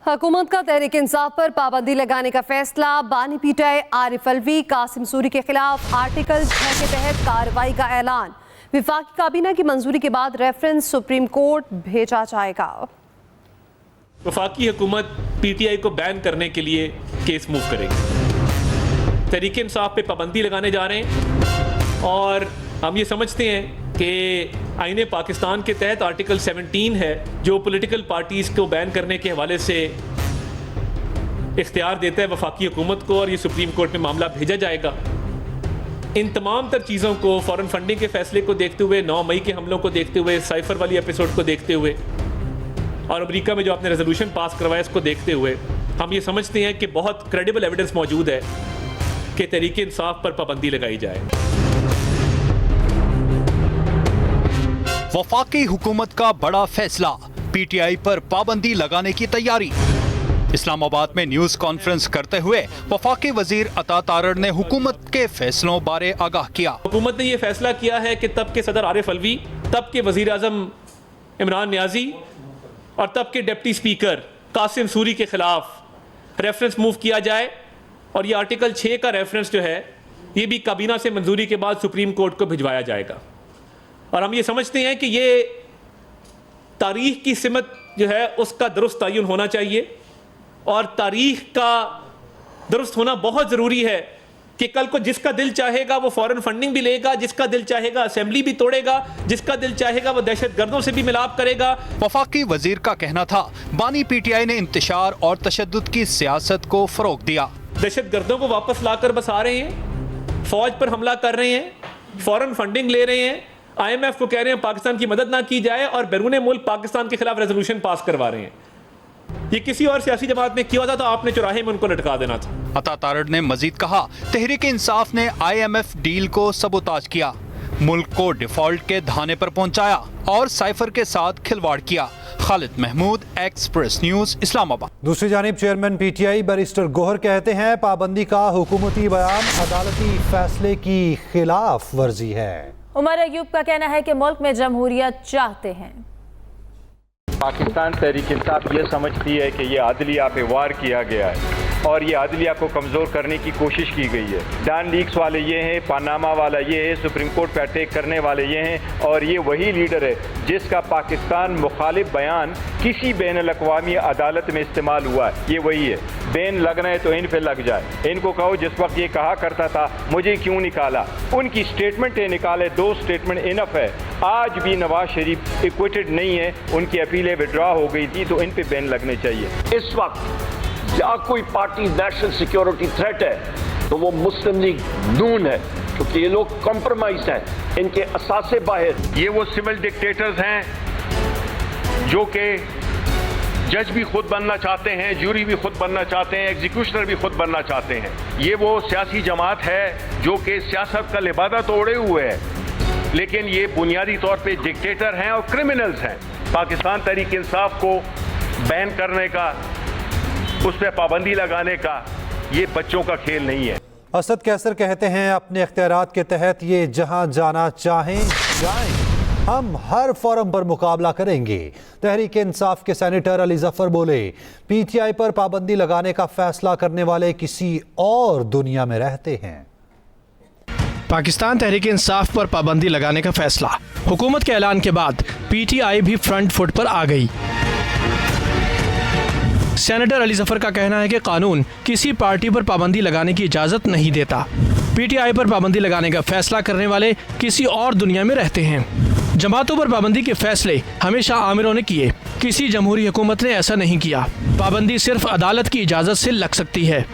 हुकूमत का तहरीक इंसाफ पर पाबंदी लगाने का फैसला। बानी पीटीआई आरिफ अलवी कासिम सूरी के खिलाफ आर्टिकल 6 के तहत कार्रवाई का ऐलान। विफाकी काबीना की मंजूरी के बाद रेफरेंस सुप्रीम कोर्ट भेजा जाएगा। वफाकी हुकूमत पीटीआई को बैन करने के लिए केस मूव करेगी। तहरीक इंसाफ पे पाबंदी लगाने जा रहे हैं और हम ये समझते हैं कि आईने पाकिस्तान के तहत आर्टिकल 17 है जो पॉलिटिकल पार्टीज़ को बैन करने के हवाले से इख्तियार देता है वफाकी हुकूमत को, और ये सुप्रीम कोर्ट में मामला भेजा जाएगा। इन तमाम तर चीज़ों को, फॉरेन फंडिंग के फैसले को देखते हुए, 9 मई के हमलों को देखते हुए, साइफर वाली एपिसोड को देखते हुए और अमेरिका में जो आपने रेजोल्यूशन पास करवाया इसको देखते हुए हम ये समझते हैं कि बहुत क्रेडिबल एविडेंस मौजूद है कि तहरीक इंसाफ पर पाबंदी लगाई जाए। वफाकी हुकूमत का बड़ा फैसला, पीटीआई पर पाबंदी लगाने की तैयारी। इस्लामाबाद में न्यूज कॉन्फ्रेंस करते हुए वफाकी वजीर अता तारड़ ने हुकूमत के फैसलों बारे आगाह किया। हुकूमत ने यह फैसला किया है कि तब के सदर आरिफ अलवी, तब के वजीर आजम इमरान न्याजी और तब के डिप्टी स्पीकर कासिम सूरी के खिलाफ रेफरेंस मूव किया जाए, और ये आर्टिकल 6 का रेफरेंस जो है ये भी काबीना से मंजूरी के बाद सुप्रीम कोर्ट को भिजवाया जाएगा। और हम ये समझते हैं कि ये तारीख की सिमत जो है उसका दुरुस्त तयन होना चाहिए, और तारीख का दुरुस्त होना बहुत ज़रूरी है कि कल को जिसका दिल चाहेगा वो फॉरेन फंडिंग भी लेगा, जिसका दिल चाहेगा असेंबली भी तोड़ेगा, जिसका दिल चाहेगा वो दहशत गर्दों से भी मिलाप करेगा। वफाकी वजीर का कहना था बानी पीटीआई ने इंतशार और तशद्दुद की सियासत को फरोग दिया। दहशत गर्दों को वापस लाकर बसा रहे हैं, फौज पर हमला कर रहे हैं, फॉरेन फंडिंग ले रहे हैं, IMF को कह रहे हैं पाकिस्तान की मदद ना की जाए, और बैरून मुल्क पाकिस्तान के खिलाफ रेजोल्यूशन पास करवा रहे हैं। ये किसी और सियासी जमात ने किया था तो आपने चौराहे में उनको लटका देना था। अता तारड़ ने मजीद कहा, तहरीक इंसाफ ने IMF डील को सबोताज किया, मुल्क को डिफॉल्ट के धाने पर पहुंचाया और साइफर के साथ खिलवाड़ किया। Khalid Mahmood, Express News, Islamabad. दूसरी जानिब चेयरमैन पीटीआई बैरिस्टर गोहर कहते हैं पाबंदी का हुकूमती बयान अदालती फैसले की खिलाफ वर्जी है। उमर अयूब का कहना है कि मुल्क में जमहूरियत चाहते हैं। पाकिस्तान तहरीक इंसाफ ये समझती है कि ये आदलिया पे वार किया गया है और ये आदलिया को कमज़ोर करने की कोशिश की गई है। डॉन लीक्स वाले ये हैं, पानामा वाला ये है, सुप्रीम कोर्ट पे अटैक करने वाले ये हैं, और ये वही लीडर है जिसका पाकिस्तान मुखालिफ बयान किसी बैन अल-अक़वामी अदालत में इस्तेमाल हुआ है। ये वही है, बैन लगना है तो इन पे लग जाए। इनको कहो जिस वक्त ये कहा करता था मुझे क्यों निकाला, उनकी स्टेटमेंट निकाले, 2 स्टेटमेंट इनफ है। आज भी नवाज शरीफ इक्विटेड नहीं है, उनकी अपीलें विड्रॉ हो गई थी, तो इन पे बैन लगने चाहिए। इस वक्त या कोई पार्टी नेशनल सिक्योरिटी थ्रेट है तो वो मुस्लिम लीग नून है, क्योंकि ये लोग कॉम्प्रोमाइज हैं, इनके असासे बाहर। ये वो सिविल डिक्टेटर्स हैं जो कि जज भी खुद बनना चाहते हैं, जूरी भी खुद बनना चाहते हैं, एग्जीक्यूशनर भी खुद बनना चाहते हैं। ये वो सियासी जमात है जो कि सियासत का लिबादा तोड़े हुए है, लेकिन ये बुनियादी तौर पे डिक्टेटर हैं और क्रिमिनल्स हैं। पाकिस्तान तहरीक इंसाफ को बैन करने का, उस पर पाबंदी लगाने का ये बच्चों का खेल नहीं है। असद कैसर कहते हैं अपने इख्तियारात के तहत ये जहां जाना चाहें जाएं, हम हर फोरम पर मुकाबला करेंगे। तहरीक इंसाफ के सेनेटर अली जफर बोले, पीटीआई पर पाबंदी लगाने का फैसला करने वाले किसी और दुनिया में रहते हैं। पाकिस्तान तहरीक इंसाफ पर पाबंदी लगाने का फैसला, हुकूमत के ऐलान के बाद पीटीआई भी फ्रंट फुट पर आ गई। सेनेटर अली जफर का कहना है कि कानून किसी पार्टी पर पाबंदी लगाने की इजाज़त नहीं देता। पीटीआई पर पाबंदी लगाने का फैसला करने वाले किसी और दुनिया में रहते हैं। जमातों पर पाबंदी के फैसले हमेशा आमिरों ने किए, किसी जमहूरी हुकूमत ने ऐसा नहीं किया। पाबंदी सिर्फ अदालत की इजाज़त से लग सकती है।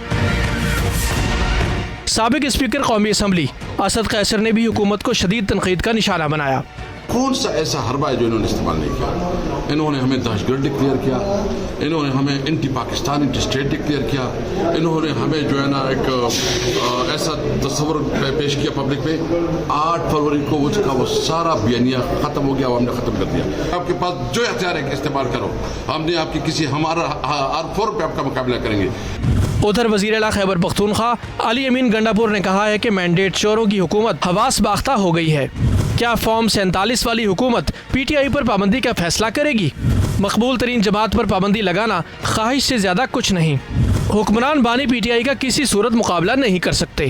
साबिक स्पीकर कौमी असम्बली असद कैसर ने भी हुकूमत को शदीद तनकीद का निशाना बनाया। कौन सा ऐसा हरबा है जो इन्होंने इस्तेमाल नहीं किया? इन्होंने हमें दहशतगर्द डिक्लेयर किया, इन्होंने हमें anti Pakistan anti state declare किया, इन्होंने हमें जो है ना एक ऐसा तस्वर पेश किया पब्लिक में। 8 फरवरी को उसका वो सारा बयानिया ख़त्म हो गया, वो हमने ख़त्म कर दिया। आपके पास जो हथियार है इस्तेमाल करो, हमने आपकी किसी हमारा हर फोरम पे आपका मुकाबला करेंगे। उधर वज़ीर आला खैबर पख्तूनख्वा अली अमीन गंडापुर ने कहा है कि मैंडेट चोरों की हुकूमत हवास बाख्ता हो गई है। क्या फॉर्म 47 वाली हुकूमत पीटीआई पर पाबंदी का फैसला करेगी? मकबूल तरीन जमात पर पाबंदी लगाना ख्वाहिश से ज्यादा कुछ नहीं। हुक्मरान बानी पीटीआई का किसी सूरत मुकाबला नहीं कर सकते।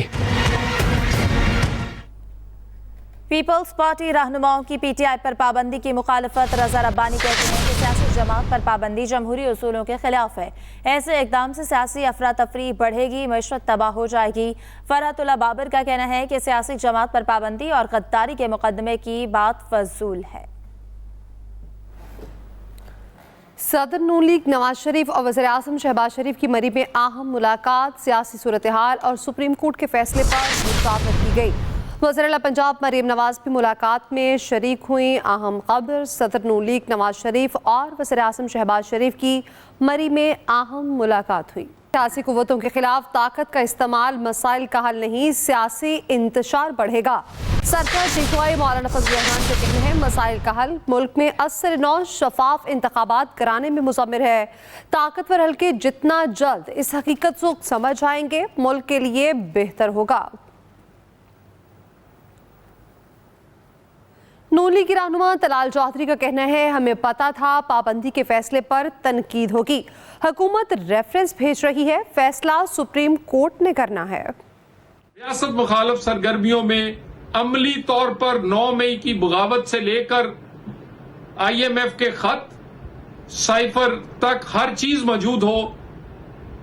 पीपल्स पार्टी रहनुमाओं की पीटीआई पर पाबंदी की मुखालफत। रजा रब्बानी कहते हैं कि सियासी जमात पर पाबंदी जमहूरी उसूलों के खिलाफ है। ऐसे इकदाम से सियासी अफरा तफरी बढ़ेगी, मईशत तबाह हो जाएगी। फरहतुल्लाह बाबर का कहना है कि सियासी जमात पर पाबंदी और गद्दारी के मुकदमे की बात फजूल है। सदर नून लीग नवाज शरीफ और वज़ीर आज़म शहबाज शरीफ की मरी में अहम मुलाकात, सियासी सूरत हाल और सुप्रीम कोर्ट के फैसले पर मुशावरत की गई। वज़ीर पंजाब मरीम नवाज भी मुलाकात में शरीक हुई। अहम खबर, सदर नून लीग नवाज शरीफ और वज़ीर आज़म शहबाज शरीफ की मरी में अहम मुलाकात हुई। सियासी कुव्वतों के खिलाफ ताकत का इस्तेमाल मसाइल का हल नहीं, सियासी इंतशार बढ़ेगा। सरकार जीतवाई मौलाना फजल रहमान का कहना है, मसाइल का हल मुल्क में असर नौ शफाफ इंतखाबात कराने में मुज़म्मिर है। ताकतवर हल्के जितना जल्द इस हकीकत को समझ आएंगे, मुल्क के लिए बेहतर होगा। नून लीग की रहनुमा तलाल चौधरी का कहना है, हमें पता था पाबंदी के फैसले पर तनकीद होगी। हुकूमत रेफरेंस भेज रही है, फैसला सुप्रीम कोर्ट ने करना है। रियासत मुखालिफ सरगर्मियों में अमली तौर पर 9 मई की बगावत से लेकर IMF के खत, साइफर तक हर चीज मौजूद हो।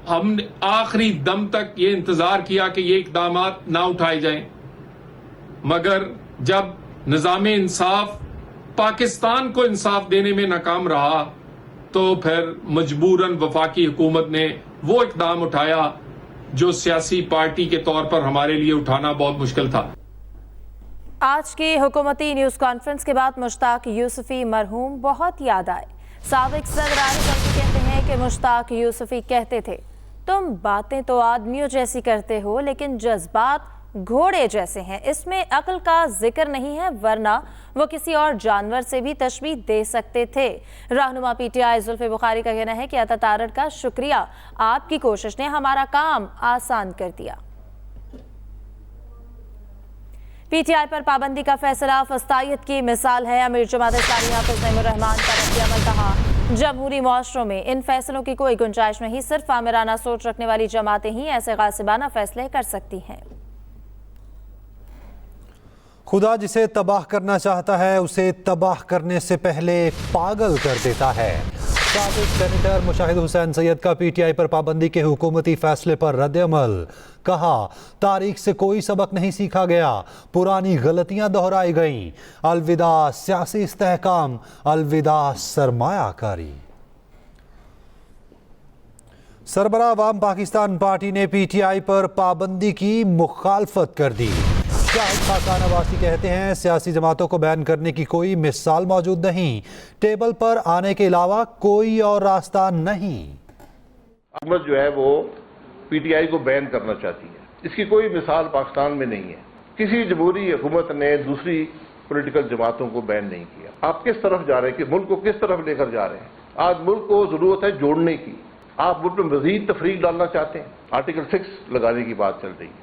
हमने आखिरी दम तक ये इंतजार किया कि ये इकदाम ना उठाए जाएं, मगर जब निज़ाम इंसाफ पाकिस्तान को इंसाफ देने में नाकाम रहा तो फिर मजबूरन वफाकी हुकूमत ने वो इकदाम उठाया जो सियासी पार्टी के तौर पर हमारे लिए उठाना बहुत मुश्किल था। आज की हुकूमती न्यूज़ कॉन्फ्रेंस के बाद मुश्ताक यूसुफी मरहूम बहुत याद आए। साबिक सदर आरिफ अलवी कहते हैं कि मुश्ताक यूसुफी कहते थे, तुम बातें तो आदमियों जैसी करते हो लेकिन जज्बात घोड़े जैसे हैं, इसमें अक्ल का जिक्र नहीं है, वरना वो किसी और जानवर से भी तशबीह दे सकते थे। रहनुमा पीटीआई जुल्फे बुखारी का कहना है कि अता तारड़ का शुक्रिया, आपकी कोशिश ने हमारा काम आसान कर दिया। पीटीआई पर पाबंदी का फैसला फस्तायत की मिसाल है। अमीर जमात इस्लामी हाफिज नईमुर रहमान का रद्द-ए-अमल कहा, जमहूरी मुआशरों में इन फैसलों की कोई गुंजाइश नहीं, सिर्फ आमिराना सोच रखने वाली जमातें ही ऐसे गासिबाना फैसले कर सकती हैं। खुदा जिसे तबाह करना चाहता है उसे तबाह करने से पहले पागल कर देता है। साबिक सेनेटर मुशाहिद हुसैन सैयद का पीटीआई पर पाबंदी के हुकूमती फैसले पर रद्द-ए-अमल। कहा, तारीख से कोई सबक नहीं सीखा गया, पुरानी गलतियां दोहराई गईं। अलविदा सियासी इस्तेहकाम, अलविदा सरमायाकारी। सरबराह अवाम पाकिस्तान पार्टी ने पीटीआई पर पाबंदी की मुखालफत कर दी। शाहिद खाकान अब्बासी कहते हैं, सियासी जमातों को बैन करने की कोई मिसाल मौजूद नहीं, टेबल पर आने के अलावा कोई और रास्ता नहीं। हुकूमत जो है वो पीटीआई को बैन करना चाहती है, इसकी कोई मिसाल पाकिस्तान में नहीं है। किसी जमहूरी हुकूमत ने दूसरी पॉलिटिकल जमातों को बैन नहीं किया। आप किस तरफ जा रहे हैं कि मुल्क को किस तरफ लेकर जा रहे हैं? आज मुल्क को जरूरत है जोड़ने की, आप मुल्क में मजीद तफरीक डालना चाहते हैं। आर्टिकल 6 लगाने की बात चल रही है,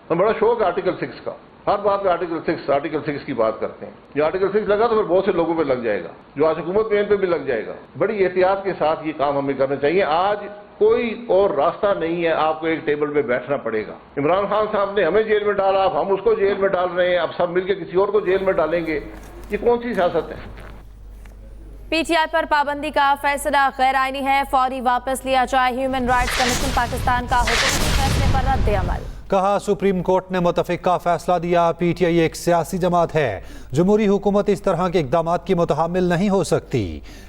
तो बड़ा शौक है आर्टिकल 6 का, हर बात में आर्टिकल 6 की बात करते हैं। जो आर्टिकल 6 लगा तो फिर बहुत से लोगों पे लग जाएगा, जो आज हुकूमत में इन पे भी लग जाएगा। बड़ी एहतियात के साथ ये काम हमें करना चाहिए। आज कोई और रास्ता नहीं है, आपको एक टेबल पे बैठना पड़ेगा। इमरान खान साहब ने हमें जेल में डाला, अब हम उसको जेल में डाल रहे हैं, अब सब मिलकर किसी और को जेल में डालेंगे, ये कौन सी सियासत है? पीटीआई पर पाबंदी का फैसला गैर आईनी है, फौरी वापस लिया जाए। ह्यूमन राइट्स कमीशन पाकिस्तान का हुकूमती फैसले पर रद्द-ए-अमल। कहा, सुप्रीम कोर्ट ने मुतफ़िका फैसला दिया, पीटीआई एक सियासी जमात है, जमहूरी हुकूमत इस तरह के इक़दामात की मुतहम्मिल नहीं हो सकती।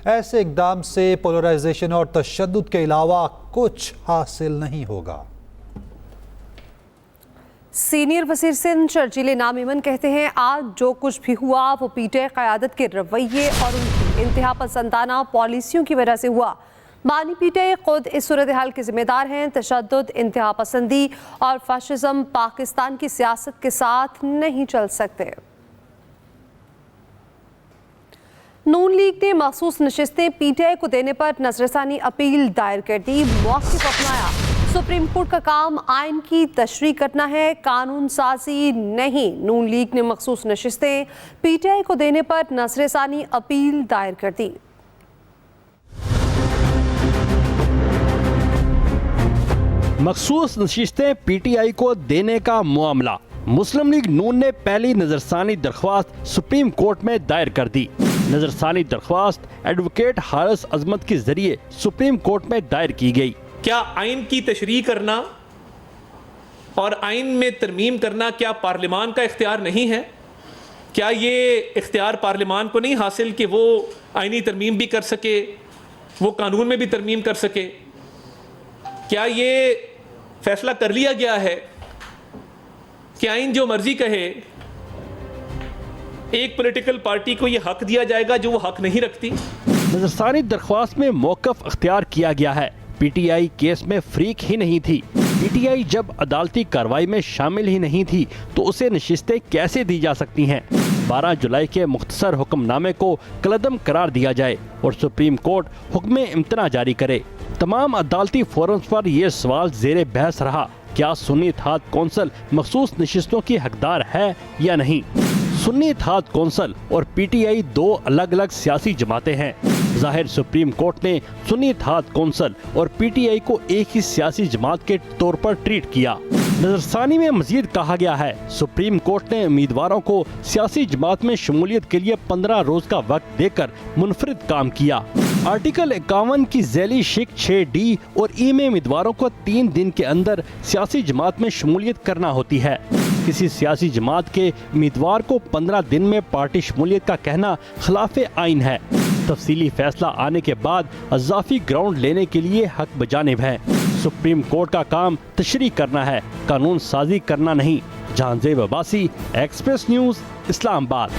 ऐसे इक़दाम से पोलराइजेशन और तशद्दुद के अलावा कुछ हासिल नहीं होगा। सीनियर वज़ीर सिंध शर्जील नामीमन कहते हैं, आज जो कुछ भी हुआ वो पीटीआई क़यादत के रवैये और उनकी इंतहा पसंदाना पॉलिसियों की वजह से हुआ। बानी पीटीआई खुद इस सूरत हाल के जिम्मेदार हैं। तशद्दुद, इंतहा पसंदी और फाशिज्म पाकिस्तान की सियासत के साथ नहीं चल सकते। नून लीग ने मखसूस नशिस्तें पीटीआई को देने पर नजरसानी अपील दायर कर दी, मौक़िफ़ अपनाया। सुप्रीम कोर्ट का काम आइन की तशरीह करना है, कानून साजी नहीं। नून लीग ने मखसूस नशिस्तें पीटीआई को देने पर नजरसानी अपील दायर कर दी। मखसूस नशिस्तें PTI को देने का मामला। मुस्लिम लीग नून ने पहली नजरसानी दरख्वास्त सुप्रीम कोर्ट में दायर कर दी। नजरसानी दरख्वास्त एडवोकेट हारिस अजमत के जरिए सुप्रीम कोर्ट में दायर की गई। क्या आइन की तशरीह करना और आइन में तरमीम करना क्या पार्लिमान का इख्तियार नहीं है? क्या ये इख्तियार पार्लिमान को नहीं हासिल कि वो आइनी तरमीम भी कर सके, वो कानून में भी तरमीम कर सके? क्या ये फैसला कर लिया गया है कि आइन जो मर्जी कहे, एक पॉलिटिकल पार्टी को ये हक दिया जाएगा जो वो हक नहीं रखती? नजरसानी दरख्वास्त में मौक़िफ़ अख्तियार किया गया है। PTI केस में फरीक ही नहीं थी। PTI जब अदालती कार्रवाई में शामिल ही नहीं थी तो उसे नशिस्तें कैसे दी जा सकती हैं? 12 जुलाई के मुख्तसर हुक्मनामे को कलअदम करार दिया जाए और सुप्रीम कोर्ट हुक्म इम्तना जारी करे। तमाम अदालती फोरम्स पर यह सवाल ज़ेरे बहस रहा, क्या सुन्नी इत्तेहाद कौंसिल मखसूस नशिस्तों की हकदार है या नहीं? सुन्नी इत्तेहाद कौंसिल और PTI दो अलग अलग सियासी जमातें हैं। जाहिर सुप्रीम कोर्ट ने सुन्नी इत्तेहाद कौंसिल और PTI को एक ही सियासी जमात के तौर पर ट्रीट किया। नजरसानी में मजीद कहा गया है, सुप्रीम कोर्ट ने उम्मीदवारों को सियासी जमात में शमूलियत के लिए 15 रोज का वक्त देकर मुनफरिद काम किया। आर्टिकल 51 की झैली शिक 6D और E में उम्मीदवारों को 3 दिन के अंदर सियासी जमात में शमूलियत करना होती है। किसी सियासी जमात के उम्मीदवार को 15 दिन में पार्टी शमूलियत का कहना खिलाफे आइन है। तफसीली फैसला आने के बाद अज़ाफ़ी ग्राउंड लेने के लिए हक बजानिब है। सुप्रीम कोर्ट का काम तशरीह करना है, कानून साजी करना नहीं। Jahanzeb Abbasi, express news, Islamabad.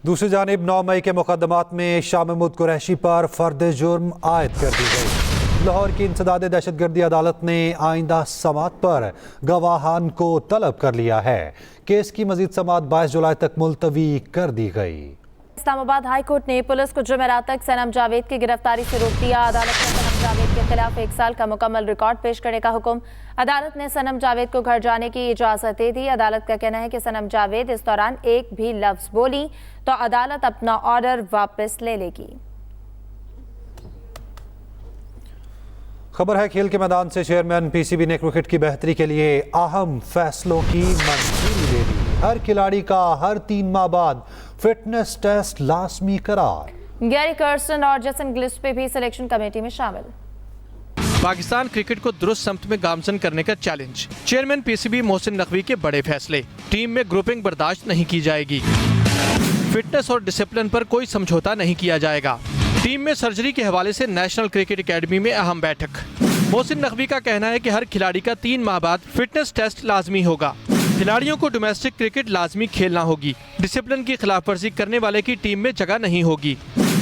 दूसरी जानिब 9 मई के मुकदमात में शाह महमूद कुरैशी पर फर्द जुर्म आयद कर दी गई। लाहौर की इंसदाद दहशतगर्दी अदालत ने आइंदा समात पर गवाहान को तलब कर लिया है। केस की मजीद समात 22 जुलाई तक मुलतवी कर दी गई। इस्लामाबाद हाई कोर्ट ने पुलिस को जुमेरात तक सनम जावेद की गिरफ्तारी से रोक दिया। अदालत ने सनम जावेद के खिलाफ 1 साल का मुकम्मल रिकॉर्ड पेश करने का हुक्म। अदालत ने सनम जावेद को घर जाने की इजाजत दे दी। अदालत का कहना है कि सनम जावेद इस दौरान एक भी लफ्ज बोली तो अदालत अपना ऑर्डर वापस ले लेगी। खबर है खेल के मैदान से। चेयरमैन PCB ने क्रिकेट की बेहतरी के लिए अहम फैसलों की मंजूरी दे दी। हर खिलाड़ी का हर 3 माह बाद फिटनेस टेस्ट लाजमी करार। गैरी कर्स्टन और जेसन गिलस्पी भी सिलेक्शन कमेटी में शामिल। पाकिस्तान क्रिकेट को दुरुस्त समत में गामजन करने का challenge. Chairman PCB Mohsin Naqvi के बड़े फैसले। टीम में ग्रुपिंग बर्दाश्त नहीं की जाएगी। फिटनेस और डिसिप्लिन पर कोई समझौता नहीं किया जाएगा। टीम में सर्जरी के हवाले से नेशनल क्रिकेट एकेडमी में अहम बैठक। मोहसिन नकवी का कहना है कि हर खिलाड़ी का 3 माह बाद फिटनेस टेस्ट लाजमी होगा। खिलाड़ियों को डोमेस्टिक क्रिकेट लाजमी खेलना होगी। डिसिप्लिन की खिलाफ वर्जी करने वाले की टीम में जगह नहीं होगी।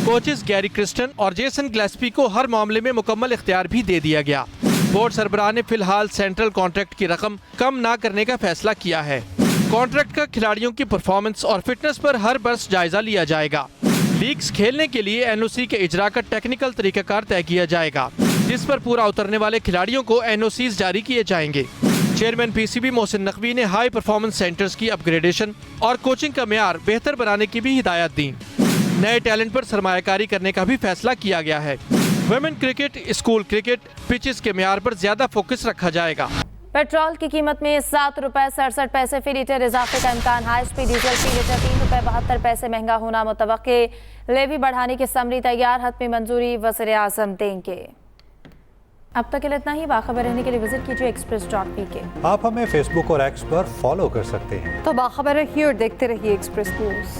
कोचेस गैरी क्रिस्टन और जेसन गिलस्पी को हर मामले में मुकम्मल इख्तियार भी दे दिया गया। बोर्ड सरबराह ने फिलहाल सेंट्रल कॉन्ट्रैक्ट की रकम कम ना करने का फैसला किया है। कॉन्ट्रैक्ट का खिलाड़ियों की परफॉर्मेंस और फिटनेस पर हर बरस जायजा लिया जाएगा। लीग्स खेलने के लिए NOC के इजरा का टेक्निकल तरीकाकार तय किया जाएगा, जिस पर पूरा उतरने वाले खिलाड़ियों को NOCs जारी किए जाएंगे। चेयरमैन PCB मोहसिन नकवी ने हाई परफॉर्मेंस सेंटर्स की अपग्रेडेशन और कोचिंग का मेयार बेहतर बनाने की भी हिदायत दी। नए टैलेंट पर सरमायाकारी करने का भी फैसला किया गया है। Women cricket, school cricket, pitches के मेयार पर ज्यादा फोकस रखा जाएगा। पेट्रोल की कीमत में 7 रुपए 67 पैसे फी लीटर इजाफे का इम्कान। हाई स्पीड डीजल फी लीटर 3 रुपए 72 पैसे महंगा होना मुतवक्के। लेवी बढ़ाने की समरी तैयार, हतमी मंजूरी वज़ीर आज़म देंगे। अब तक के लिए इतना ही। बाखबर रहने के लिए विजिट कीजिए express.pk। आप हमें फेसबुक और एक्स पर फॉलो कर सकते हैं। तो बाखबर रहिए और देखते रहिए एक्सप्रेस न्यूज़।